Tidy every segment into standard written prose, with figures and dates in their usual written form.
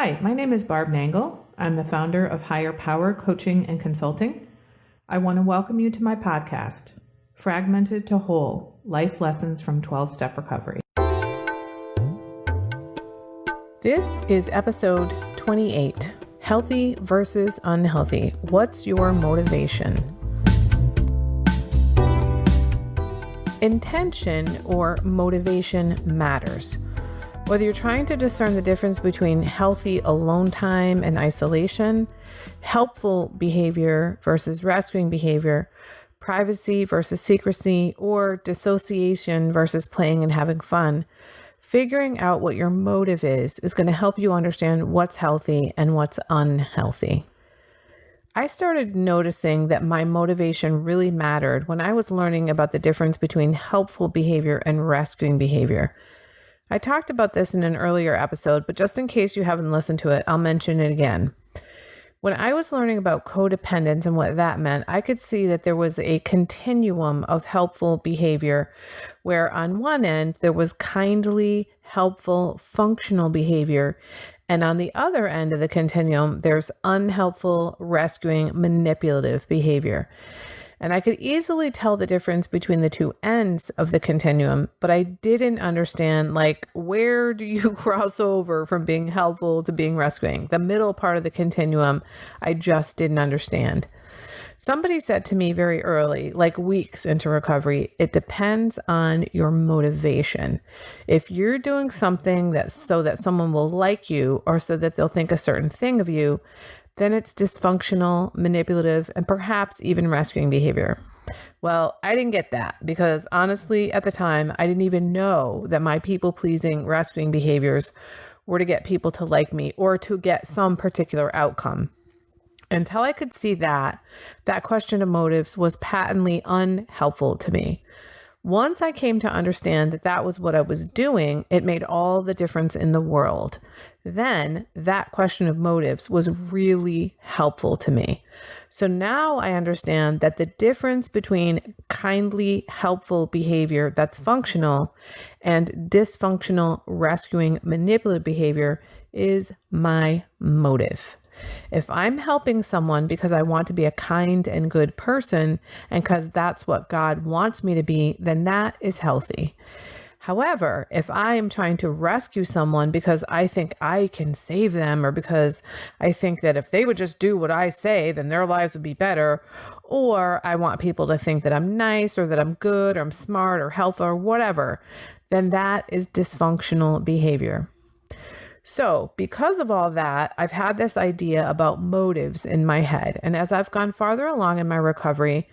Hi, my name is Barb Nangle. I'm the founder of Higher Power Coaching and Consulting. I want to welcome you to my podcast, Fragmented to Whole, Life Lessons from 12-Step Recovery. This is episode 28, Healthy versus Unhealthy. What's your motivation? Intention or motivation matters. Whether you're trying to discern the difference between healthy alone time and isolation, helpful behavior versus rescuing behavior, privacy versus secrecy, or dissociation versus playing and having fun, figuring out what your motive is going to help you understand what's healthy and what's unhealthy. I started noticing that my motivation really mattered when I was learning about the difference between helpful behavior and rescuing behavior. I talked about this in an earlier episode, but just in case you haven't listened to it, I'll mention it again. When I was learning about codependence and what that meant, I could see that there was a continuum of helpful behavior where on one end, there was kindly, helpful, functional behavior. And on the other end of the continuum, there's unhelpful, rescuing, manipulative behavior. And I could easily tell the difference between the two ends of the continuum, but I didn't understand, where do you cross over from being helpful to being rescuing? The middle part of the continuum, I just didn't understand. Somebody said to me very early, weeks into recovery, it depends on your motivation. If you're doing something that's so that someone will like you or so that they'll think a certain thing of you, then it's dysfunctional, manipulative, and perhaps even rescuing behavior. Well, I didn't get that because honestly, at the time, I didn't even know that my people-pleasing, rescuing behaviors were to get people to like me or to get some particular outcome. Until I could see that question of motives was patently unhelpful to me. Once I came to understand that that was what I was doing, it made all the difference in the world. Then that question of motives was really helpful to me. So now I understand that the difference between kindly, helpful behavior that's functional and dysfunctional, rescuing, manipulative behavior is my motive. If I'm helping someone because I want to be a kind and good person and because that's what God wants me to be, then that is healthy. However, if I am trying to rescue someone because I think I can save them or because I think that if they would just do what I say, then their lives would be better, or I want people to think that I'm nice or that I'm good or I'm smart or helpful or whatever, then that is dysfunctional behavior. So because of all that, I've had this idea about motives in my head. And as I've gone farther along in my recovery,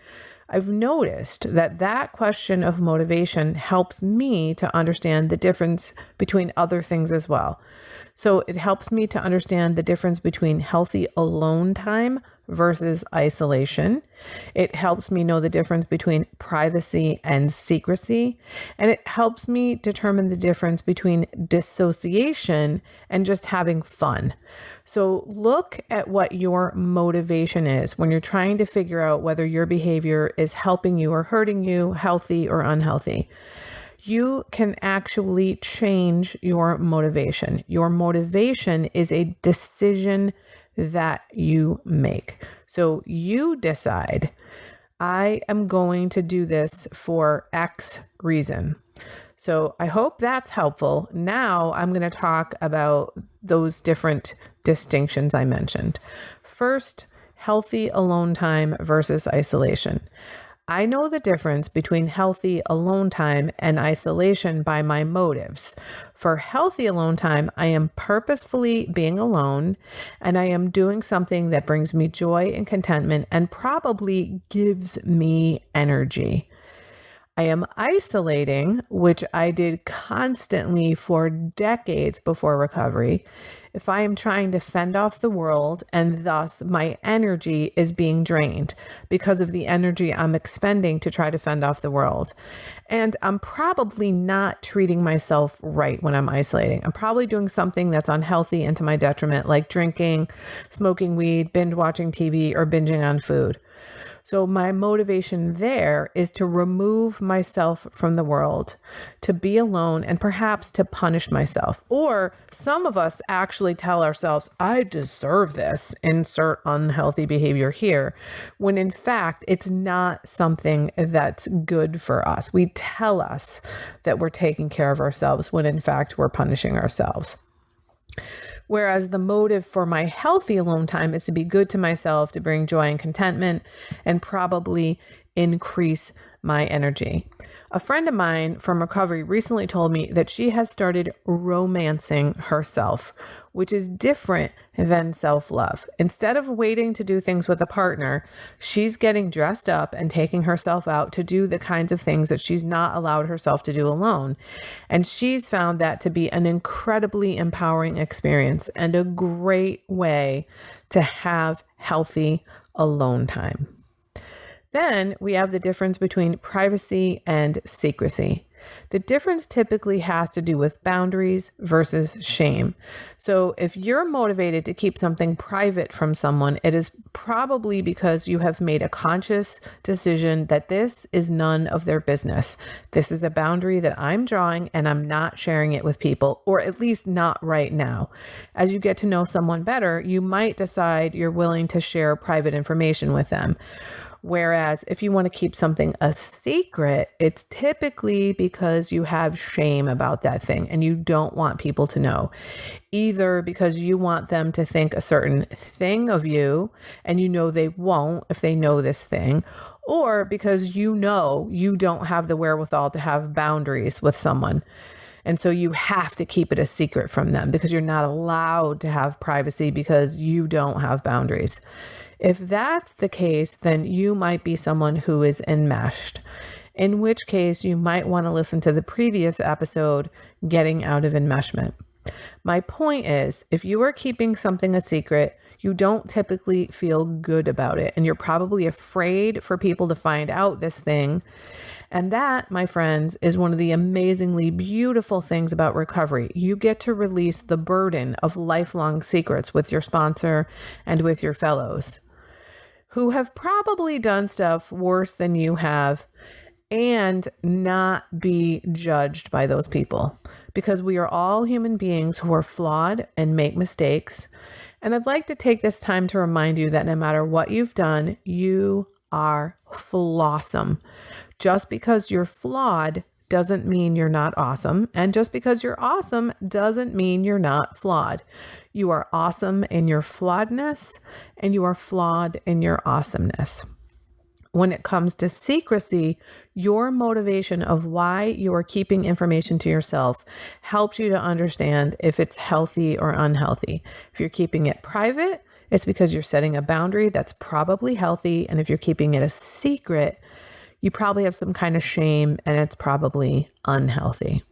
I've noticed that question of motivation helps me to understand the difference between other things as well. So it helps me to understand the difference between healthy alone time versus isolation. It helps me know the difference between privacy and secrecy. And it helps me determine the difference between dissociation and just having fun. So look at what your motivation is when you're trying to figure out whether your behavior is helping you or hurting you, healthy or unhealthy. You can actually change your motivation. Your motivation is a decision that you make. So you decide, I am going to do this for X reason. So I hope that's helpful. Now I'm going to talk about those different distinctions I mentioned. First, healthy alone time versus isolation. I know the difference between healthy alone time and isolation by my motives. For healthy alone time, I am purposefully being alone and I am doing something that brings me joy and contentment and probably gives me energy. I am isolating, which I did constantly for decades before recovery, if I am trying to fend off the world and thus my energy is being drained because of the energy I'm expending to try to fend off the world. And I'm probably not treating myself right when I'm isolating. I'm probably doing something that's unhealthy and to my detriment, like drinking, smoking weed, binge watching TV, or binging on food. So my motivation there is to remove myself from the world, to be alone, and perhaps to punish myself. Or some of us actually actually tell ourselves, I deserve this, insert unhealthy behavior here, when in fact, it's not something that's good for us. We tell us that we're taking care of ourselves when in fact we're punishing ourselves. Whereas the motive for my healthy alone time is to be good to myself, to bring joy and contentment, and probably increase my energy. A friend of mine from recovery recently told me that she has started romancing herself, which is different than self-love. Instead of waiting to do things with a partner, she's getting dressed up and taking herself out to do the kinds of things that she's not allowed herself to do alone. And she's found that to be an incredibly empowering experience and a great way to have healthy alone time. Then we have the difference between privacy and secrecy. The difference typically has to do with boundaries versus shame. So if you're motivated to keep something private from someone, it is probably because you have made a conscious decision that this is none of their business. This is a boundary that I'm drawing and I'm not sharing it with people, or at least not right now. As you get to know someone better, you might decide you're willing to share private information with them. Whereas if you want to keep something a secret, it's typically because you have shame about that thing and you don't want people to know. Either because you want them to think a certain thing of you and you know they won't if they know this thing, or because you know you don't have the wherewithal to have boundaries with someone. And so you have to keep it a secret from them because you're not allowed to have privacy because you don't have boundaries. If that's the case, then you might be someone who is enmeshed, in which case you might want to listen to the previous episode, Getting Out of Enmeshment. My point is, if you are keeping something a secret, you don't typically feel good about it, and you're probably afraid for people to find out this thing. And that, my friends, is one of the amazingly beautiful things about recovery. You get to release the burden of lifelong secrets with your sponsor and with your fellows, who have probably done stuff worse than you have, and not be judged by those people, because we are all human beings who are flawed and make mistakes. And I'd like to take this time to remind you that no matter what you've done, you are flawsome. Just because you're flawed doesn't mean you're not awesome. And just because you're awesome doesn't mean you're not flawed. You are awesome in your flawedness, and you are flawed in your awesomeness. When it comes to secrecy, your motivation of why you are keeping information to yourself helps you to understand if it's healthy or unhealthy. If you're keeping it private, it's because you're setting a boundary that's probably healthy. And if you're keeping it a secret, you probably have some kind of shame and it's probably unhealthy.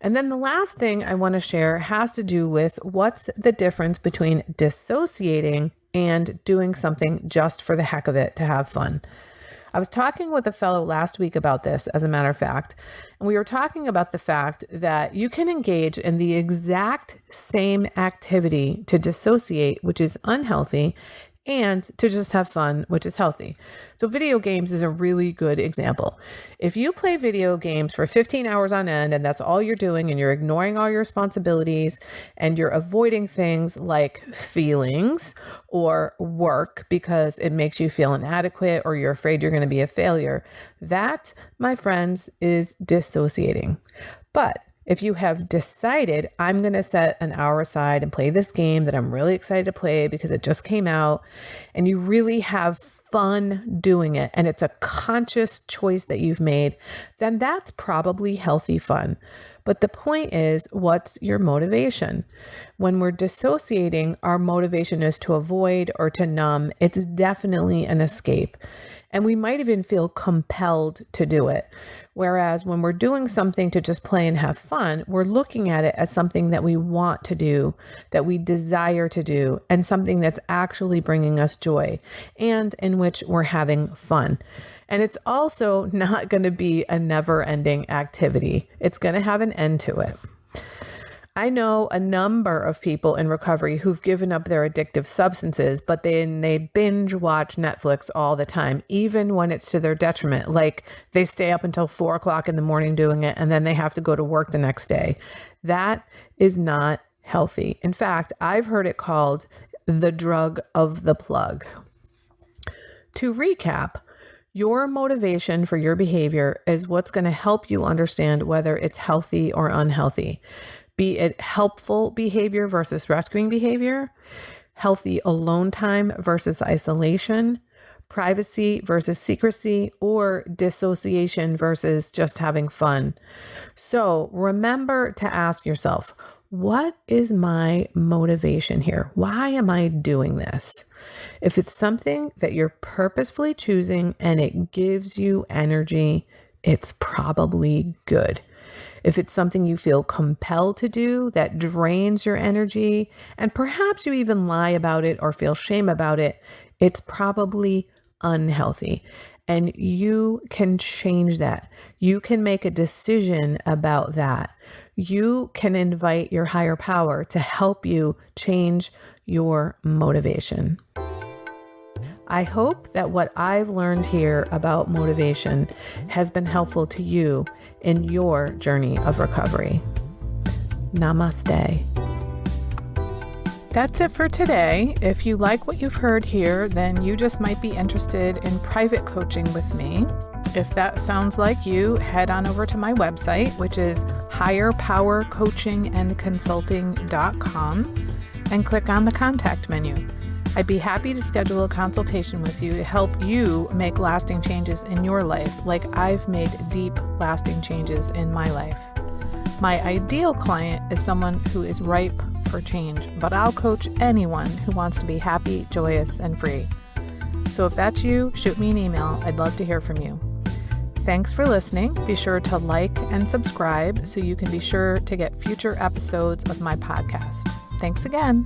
And then the last thing I want to share has to do with what's the difference between dissociating and doing something just for the heck of it to have fun. I was talking with a fellow last week about this, as a matter of fact, and we were talking about the fact that you can engage in the exact same activity to dissociate, which is unhealthy, and to just have fun, which is healthy. So video games is a really good example. If you play video games for 15 hours on end and that's all you're doing and you're ignoring all your responsibilities and you're avoiding things like feelings or work because it makes you feel inadequate or you're afraid you're going to be a failure, that, my friends, is dissociating. But if you have decided, I'm going to set an hour aside and play this game that I'm really excited to play because it just came out, and you really have fun doing it, and it's a conscious choice that you've made, then that's probably healthy fun. But the point is, what's your motivation? When we're dissociating, our motivation is to avoid or to numb. It's definitely an escape. And we might even feel compelled to do it. Whereas when we're doing something to just play and have fun, we're looking at it as something that we want to do, that we desire to do, and something that's actually bringing us joy and in which we're having fun. And it's also not going to be a never-ending activity. It's going to have an end to it. I know a number of people in recovery who've given up their addictive substances, but then they binge watch Netflix all the time, even when it's to their detriment. Like they stay up until 4 o'clock in the morning doing it, and then they have to go to work the next day. That is not healthy. In fact, I've heard it called the drug of the plug. To recap, your motivation for your behavior is what's going to help you understand whether it's healthy or unhealthy, be it helpful behavior versus rescuing behavior, healthy alone time versus isolation, privacy versus secrecy, or dissociation versus just having fun. So remember to ask yourself, what is my motivation here? Why am I doing this? If it's something that you're purposefully choosing and it gives you energy, it's probably good. If it's something you feel compelled to do that drains your energy, and perhaps you even lie about it or feel shame about it, it's probably unhealthy. And you can change that. You can make a decision about that. You can invite your higher power to help you change your motivation. I hope that what I've learned here about motivation has been helpful to you in your journey of recovery. Namaste. That's it for today. If you like what you've heard here, then you just might be interested in private coaching with me. If that sounds like you, head on over to my website, which is higherpowercoachingandconsulting.com, and click on the contact menu. I'd be happy to schedule a consultation with you to help you make lasting changes in your life, like I've made deep, lasting changes in my life. My ideal client is someone who is ripe for change, but I'll coach anyone who wants to be happy, joyous, and free. So if that's you, shoot me an email. I'd love to hear from you. Thanks for listening. Be sure to like and subscribe so you can be sure to get future episodes of my podcast. Thanks again.